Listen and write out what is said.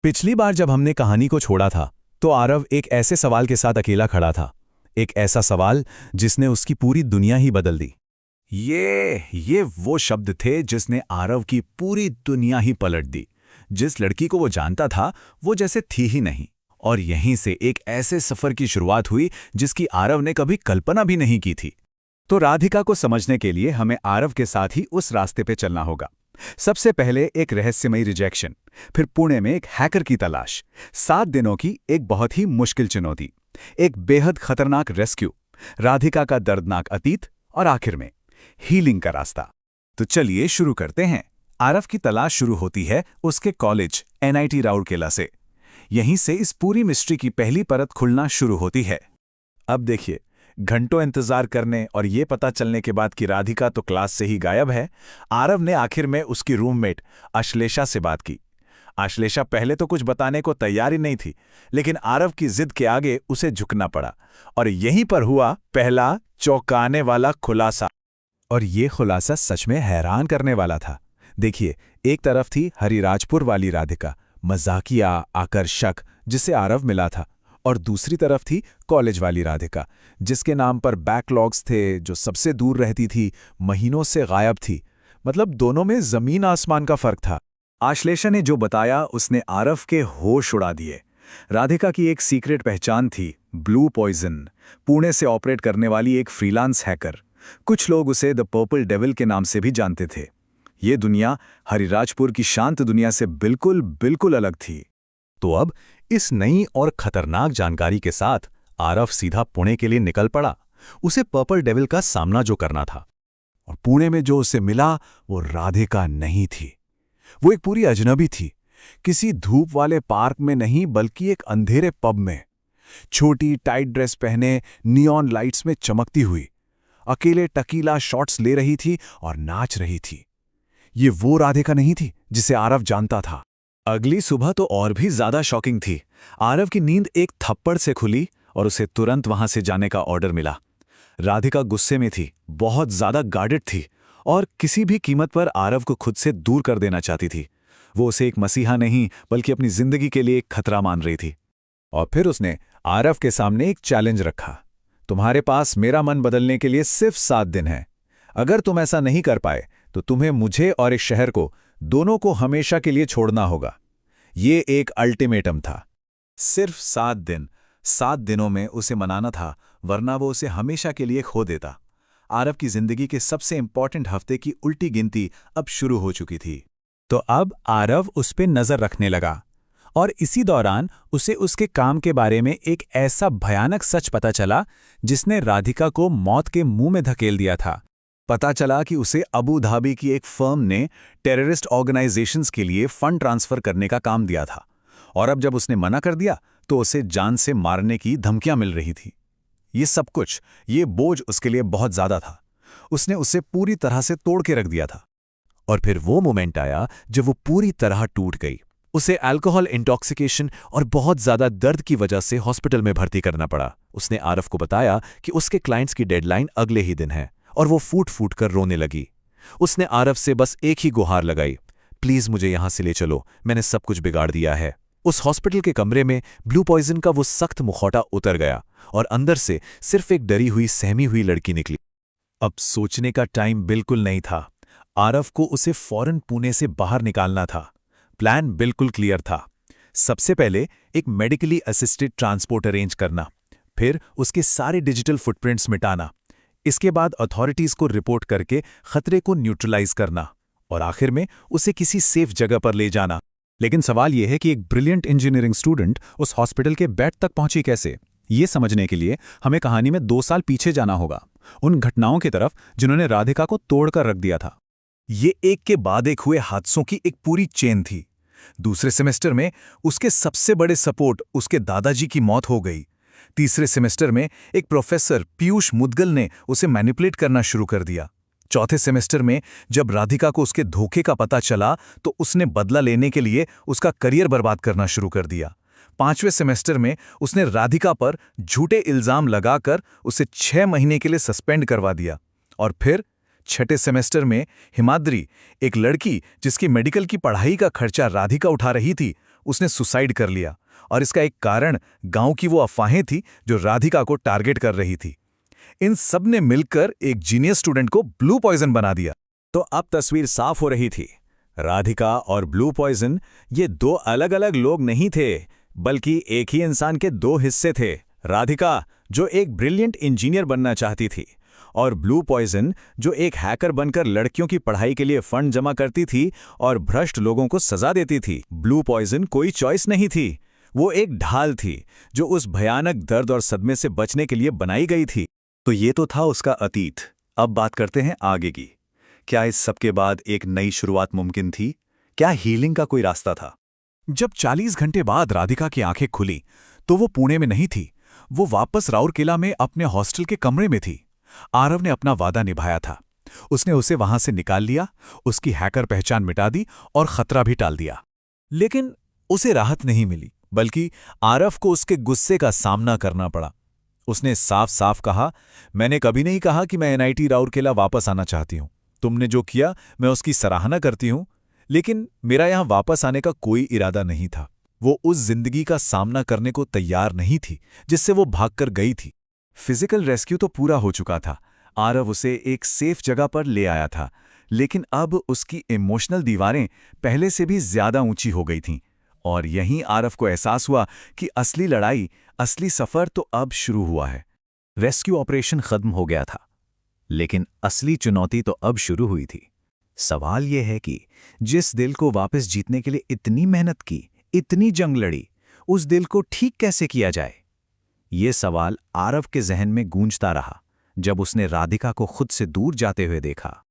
पिछली बार जब हमने कहानी को छोड़ा था तो आरव एक ऐसे सवाल के साथ अकेला खड़ा था। एक ऐसा सवाल जिसने उसकी पूरी दुनिया ही बदल दी। ये वो शब्द थे जिसने आरव की पूरी दुनिया ही पलट दी। जिस लड़की को वो जानता था वो जैसे थी ही नहीं, और यहीं से एक ऐसे सफर की शुरुआत हुई जिसकी आरव ने कभी कल्पना भी नहीं की थी। तो राधिका को समझने के लिए हमें आरव के साथ ही उस रास्ते पे चलना होगा। सबसे पहले एक रहस्यमयी रिजेक्शन, फिर पुणे में एक हैकर की तलाश, 7 दिनों की एक बहुत ही मुश्किल चुनौती, एक बेहद खतरनाक रेस्क्यू, राधिका का दर्दनाक अतीत और आखिर में हीलिंग का रास्ता। तो चलिए शुरू करते हैं। आरव की तलाश शुरू होती है उसके कॉलेज NIT राउरकेला से। यहीं से इस पूरी मिस्ट्री की पहली परत खुलना शुरू होती है। अब देखिए, घंटों इंतजार करने और ये पता चलने के बाद कि राधिका तो क्लास से ही गायब है, आरव ने आखिर में उसकी रूममेट अश्लेषा से बात की। अश्लेषा पहले तो कुछ बताने को तैयार ही नहीं थी, लेकिन आरव की जिद के आगे उसे झुकना पड़ा, और यहीं पर हुआ पहला चौंकाने वाला खुलासा। और ये खुलासा सच में हैरान करने वाला था। देखिए, एक तरफ थी हरिराजपुर वाली राधिका, मजाकिया, आकर्षक, जिसे आरव मिला था, और दूसरी तरफ थी कॉलेज वाली राधिका, जिसके नाम पर बैकलॉग्स थे, जो सबसे दूर रहती थी, महीनों से गायब थी। मतलब दोनों में जमीन आसमान का फर्क था। आश्लेषा ने जो बताया उसने आरव के होश उड़ा दिए। राधिका की एक सीक्रेट पहचान थी, ब्लू पॉइजन, पुणे से ऑपरेट करने वाली एक फ्रीलांस हैकर। कुछ लोग उसे द पर्पल डेविल के नाम से भी जानते थे। ये दुनिया हरिराजपुर की शांत दुनिया से बिल्कुल अलग थी। तो अब इस नई और खतरनाक जानकारी के साथ आरव सीधा पुणे के लिए निकल पड़ा। उसे पर्पल डेविल का सामना जो करना था, और पुणे में जो उसे मिला वो राधिका नहीं थी। वो एक पूरी अजनबी थी, किसी धूप वाले पार्क में नहीं बल्कि एक अंधेरे पब में, छोटी टाइट ड्रेस पहने, नियॉन लाइट्स में चमकती हुई, अकेले टकीला शॉट्स ले रही थी और नाच रही थी। ये वो राधिका नहीं थी जिसे आरव जानता था। अगली सुबह तो और भी ज्यादा शॉकिंग थी। आरव की नींद एक थप्पड़ से खुली और उसे तुरंत वहां से जाने का ऑर्डर मिला। राधिका गुस्से में थी, बहुत ज्यादा गार्डेड थी, और किसी भी कीमत पर आरव को खुद से दूर कर देना चाहती थी। वो उसे एक मसीहा नहीं बल्कि अपनी जिंदगी के लिए एक खतरा मान रही थी। और फिर उसने आरव के सामने एक चैलेंज रखा। तुम्हारे पास मेरा मन बदलने के लिए सिर्फ 7 दिन है। अगर तुम ऐसा नहीं कर पाए तो तुम्हें मुझे और इस शहर को, दोनों को हमेशा के लिए छोड़ना होगा। ये एक अल्टीमेटम था। सिर्फ 7 दिन। 7 दिनों में उसे मनाना था, वरना वो उसे हमेशा के लिए खो देता। आरव की जिंदगी के सबसे इंपॉर्टेंट हफ्ते की उल्टी गिनती अब शुरू हो चुकी थी। तो अब आरव उस पे नजर रखने लगा, और इसी दौरान उसे उसके काम के बारे में एक ऐसा भयानक सच पता चला जिसने राधिका को मौत के मुंह में धकेल दिया था। पता चला कि उसे अबू धाबी की एक फर्म ने टेररिस्ट ऑर्गेनाइजेशंस के लिए फंड ट्रांसफर करने का काम दिया था, और अब जब उसने मना कर दिया तो उसे जान से मारने की धमकियां मिल रही थी। ये सब कुछ, ये बोझ उसके लिए बहुत ज्यादा था। उसने उसे पूरी तरह से तोड़ के रख दिया था। और फिर वो मोमेंट आया जब वो पूरी तरह टूट गई। उसे अल्कोहल इंटॉक्सिकेशन और बहुत ज्यादा दर्द की वजह से हॉस्पिटल में भर्ती करना पड़ा। उसने आरव को बताया कि उसके क्लाइंट्स की डेडलाइन अगले ही दिन है, और वो फूट फूट कर रोने लगी। उसने आरव से बस एक ही गुहार लगाई, प्लीज मुझे यहां से ले चलो, मैंने सब कुछ बिगाड़ दिया है। उस हॉस्पिटल के कमरे में ब्लू पॉइजन का वो सख्त मुखौटा उतर गया, और अंदर से सिर्फ एक डरी हुई, सहमी हुई लड़की निकली। अब सोचने का टाइम बिल्कुल नहीं था। आरव को उसे फौरन पुणे से बाहर निकालना था। प्लान बिल्कुल क्लियर था। सबसे पहले एक मेडिकली असिस्टेड ट्रांसपोर्ट अरेंज करना, फिर उसके सारे डिजिटल फुटप्रिंट्स मिटाना, इसके बाद अथॉरिटीज को रिपोर्ट करके खतरे को न्यूट्रलाइज करना, और आखिर में उसे किसी सेफ जगह पर ले जाना। लेकिन सवाल यह है कि एक ब्रिलियंट इंजीनियरिंग स्टूडेंट उस हॉस्पिटल के बेड तक पहुंची कैसे? ये समझने के लिए हमें कहानी में 2 साल पीछे जाना होगा, उन घटनाओं की तरफ जिन्होंने राधिका को तोड़कर रख दिया था। ये एक के बाद एक हुए हादसों की एक पूरी चेन थी। दूसरे सेमेस्टर में उसके सबसे बड़े सपोर्ट, उसके दादाजी की मौत हो गई। तीसरे सेमेस्टर में एक प्रोफेसर पीयूष मुदगल ने उसे मैनिपुलेट करना शुरू कर दिया। चौथे सेमेस्टर में जब राधिका को उसके धोखे का पता चला तो उसने बदला लेने के लिए उसका करियर बर्बाद करना शुरू कर दिया। 5वें सेमेस्टर में उसने राधिका पर झूठे इल्जाम लगाकर उसे 6 महीने के लिए सस्पेंड करवा दिया। और फिर 6ठे सेमेस्टर में हिमाद्री, एक लड़की जिसकी मेडिकल की पढ़ाई का खर्चा राधिका उठा रही थी, उसने सुसाइड कर लिया, और इसका एक कारण गांव की वो अफवाहें थी जो राधिका को टारगेट कर रही थी। इन सब ने मिलकर एक जीनियस स्टूडेंट को ब्लू पॉइजन बना दिया। तो अब तस्वीर साफ हो रही थी। राधिका और ब्लू पॉइजन ये दो अलग अलग लोग नहीं थे, बल्कि एक ही इंसान के दो हिस्से थे। राधिका जो एक ब्रिलियंट इंजीनियर बनना चाहती थी, और ब्लू पॉइजन जो एक हैकर बनकर लड़कियों की पढ़ाई के लिए फंड जमा करती थी और भ्रष्ट लोगों को सजा देती थी। ब्लू पॉइजन कोई चॉइस नहीं थी, वो एक ढाल थी जो उस भयानक दर्द और सदमे से बचने के लिए बनाई गई थी। तो ये तो था उसका अतीत। अब बात करते हैं आगे की। क्या इस सब के बाद एक नई शुरुआत मुमकिन थी? क्या हीलिंग का कोई रास्ता था? जब 40 घंटे बाद राधिका की आंखें खुली तो वो पुणे में नहीं थी, वो वापस राउरकेला में अपने हॉस्टल के कमरे में थी। आरव ने अपना वादा निभाया था। उसने उसे वहां से निकाल लिया, उसकी हैकर पहचान मिटा दी और खतरा भी टाल दिया। लेकिन उसे राहत नहीं मिली, बल्कि आरव को उसके गुस्से का सामना करना पड़ा। उसने साफ साफ कहा, मैंने कभी नहीं कहा कि मैं एनआईटी राउरकेला वापस आना चाहती हूं। तुमने जो किया मैं उसकी सराहना करती हूं, लेकिन मेरा यहां वापस आने का कोई इरादा नहीं था। वो उस जिंदगी का सामना करने को तैयार नहीं थी जिससे वो भागकर गई थी। फिजिकल रेस्क्यू तो पूरा हो चुका था। आरव उसे एक सेफ जगह पर ले आया था, लेकिन अब उसकी इमोशनल दीवारें पहले से भी ज्यादा ऊंची हो गई थीं। और यहीं आरव को एहसास हुआ कि असली लड़ाई, असली सफर तो अब शुरू हुआ है। रेस्क्यू ऑपरेशन खत्म हो गया था, लेकिन असली चुनौती तो अब शुरू हुई थी। सवाल यह है कि जिस दिल को वापस जीतने के लिए इतनी मेहनत की, इतनी जंग लड़ी, उस दिल को ठीक कैसे किया जाए? ये सवाल आरव के जहन में गूंजता रहा जब उसने राधिका को खुद से दूर जाते हुए देखा।